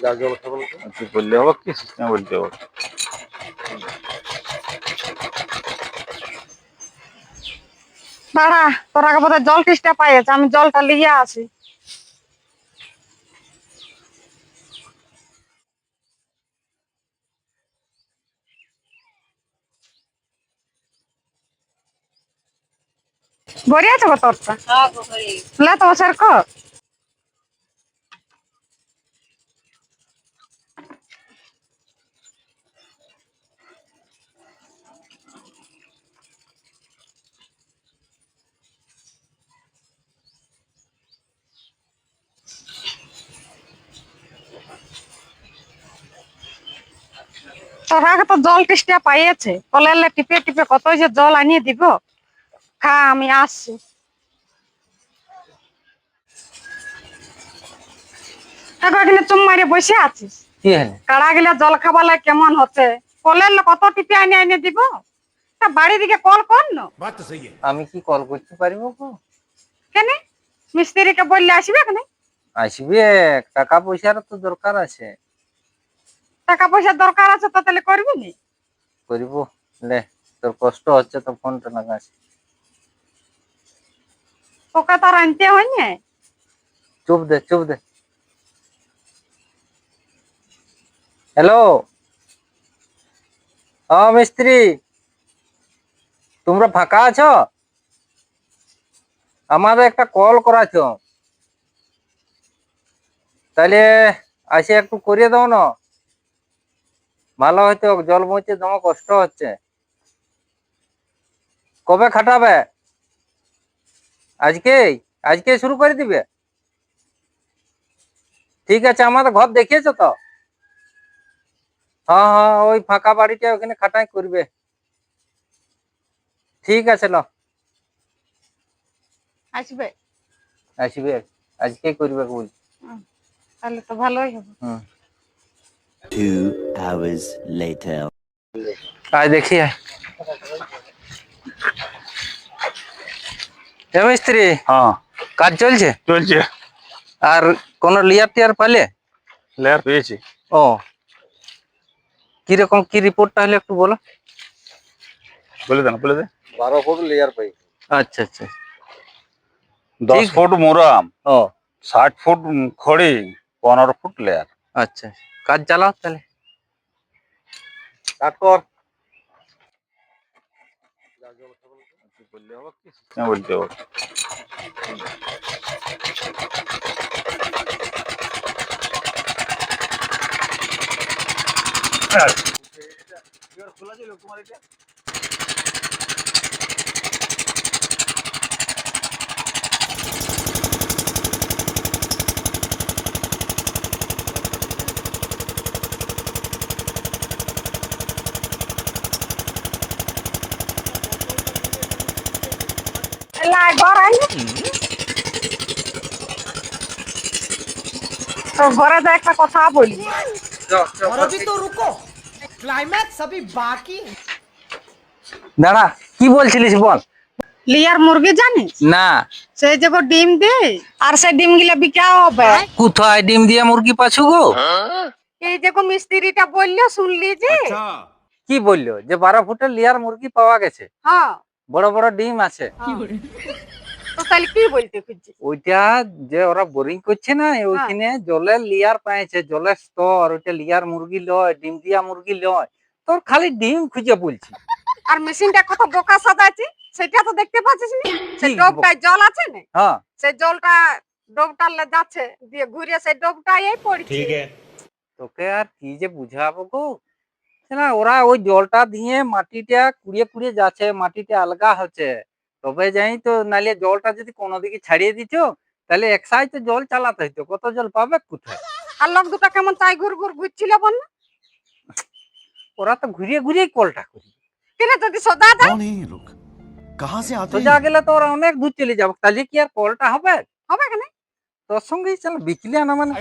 তুই বললে হবে কি সিস্টেম বলতে হবে। দাঁড়া, তোর আগে বোধহয় জল টিসটা পাইছে, আমি জলটা লিয়ে আসি। ভরে আছে গো তোরটা? লে তো স্যার কর। তোর আগে তো জল টিসটা পাইছে, কলেলে টিপে টিপে কত যে জল আনিয়ে দিব। খা, আমি আসছি। এখানে চুম মারে বসে আছিস, কি হলো? কাড়া গিলা জল খাবালে কেমন হচ্ছে? কলেলে কত টিপে আনিয়ে দিব। তা বাড়ি দিকে কল কর না। আমি কি কল করতে পারিব গো? কেন? মিস্ত্রিকে বললে আসবে কেন? আসবে, টাকা পয়সার তো দরকার আছে। টাকা পয়সার দরকার আছে তো তাহলে করবি নি? করিব। লে, তোর কষ্ট হচ্ছে তো ফোনটা লাগাস। তোকে তো আর আনতে হয়নি। চুপ দে, চুপ দে। হ্যালো, মিস্ত্রি, তোমরা ফাঁকা আছো? আমাদের একটা কল করাছ, তাহলে আসে একটু করিয়ে দাও না, ভালো হয়তো। জল বইতে তোমার কষ্ট হচ্ছে। কবে খাটাবে? আজকে? আজকে শুরু করে দিবে? ঠিক আছে, আমাদের ঘর দেখিয়েছো তো? হ্যাঁ হ্যাঁ, ওই ফাঁকা বাড়িটা ওখানে খাটাই করবে। ঠিক আছে, ল। আসবে? আসবে, আজকে করবে বল। তাহলে তো ভালোই হবে। 2 hours later. আয় দেখি, আয়। মিস্ত্রি, হ্যাঁ, কাজ চলছে? চলছে। আর কোন লিয়ার টিয়ার পালে? লেয়ার পেয়েছি। ও, কিরকম কি রিপোর্টটা হলে একটু বলো। বলে দে না, বলে দে। 12 ফুট লেয়ার পাই। আচ্ছা আচ্ছা। 10 ফুট মোরাম, ও 60 ফুট খড়ি, 15 ফুট লেয়ার। আচ্ছা, কাজ চালাও তাহলে। কাট কর। বললে হবে কি সিস্টেম বলতে হবে। খোলা ছিল তোমার এটা? ঘর আইনি তো, ঘরে যা একটা কথা বলি। और अभी तो रुको, क्लाइमैक्स अभी बाकी है। দাঁড়া, কি বলছিলিস বল। লিয়ার মুরগি জানিস? না। সেই যে ডিম দে, আর সেই ডিম গুলা বিক্রা হবে। কোথায় ডিম দিয়ে মুরগি পাছু গো? এই যে মিস্ত্রিটা বললো, শুনলি যে? কি বললো? যে 12 ফুটের লেয়ার মুরগি পাওয়া গেছে, হ্যাঁ। বড় বড় ডিম আছে। তো তাহলে কি বলতে খুঁজছিস? ওইটা যে ওরা বোরিং করছে না, ওইখানে জলের লেয়ার পাইছে, জলের স্তর, ওইটা লেয়ার মুরগি লয়, ডিম দিয়া মুরগি লয়। তোর খালি ডিম খুঁজে বলছি। আর মেশিনটা কত বোকা সাজাইছি, সেটা তো দেখতে পাচ্ছিস না? সেই ডোবটায় জল আছে না, হ্যাঁ, সেই জলটা ডোবটালে যাচ্ছে, দিয়ে ঘুরে সেই ডোবটাই পড়ছে। ঠিক আছে। তোকে আর কি যে বুঝাবো গো। না, ওরা ওই জলটা দিয়ে মাটিটা কুড়িয়ে কুড়িয়ে যাচ্ছে, মাটিটা আলগা হচ্ছে, তবে যাই তো। নাইলে জলটা যদি কোনো দিকে ছাড়িয়ে দিত, তাহলে এক সাইডে জল চালাতে হইতো, কত জল পাবে কোথায়? আর লোক দুটা কেমন তাই ঘুর ঘুর ঘুরছিল বল না? ওরা তো ঘুরিয়ে ঘুরিয়ে কলটা করি। কিরে যদি সোজা যায়? कौन है ये लोग? कहाँ से आते সোজা हैं? গেলে তো ওরা অনেক দূর চলে যাবে, তাহলে কি আর কলটা হবে? হবে কেন? তোর সঙ্গেই চল বিকলে না মানে।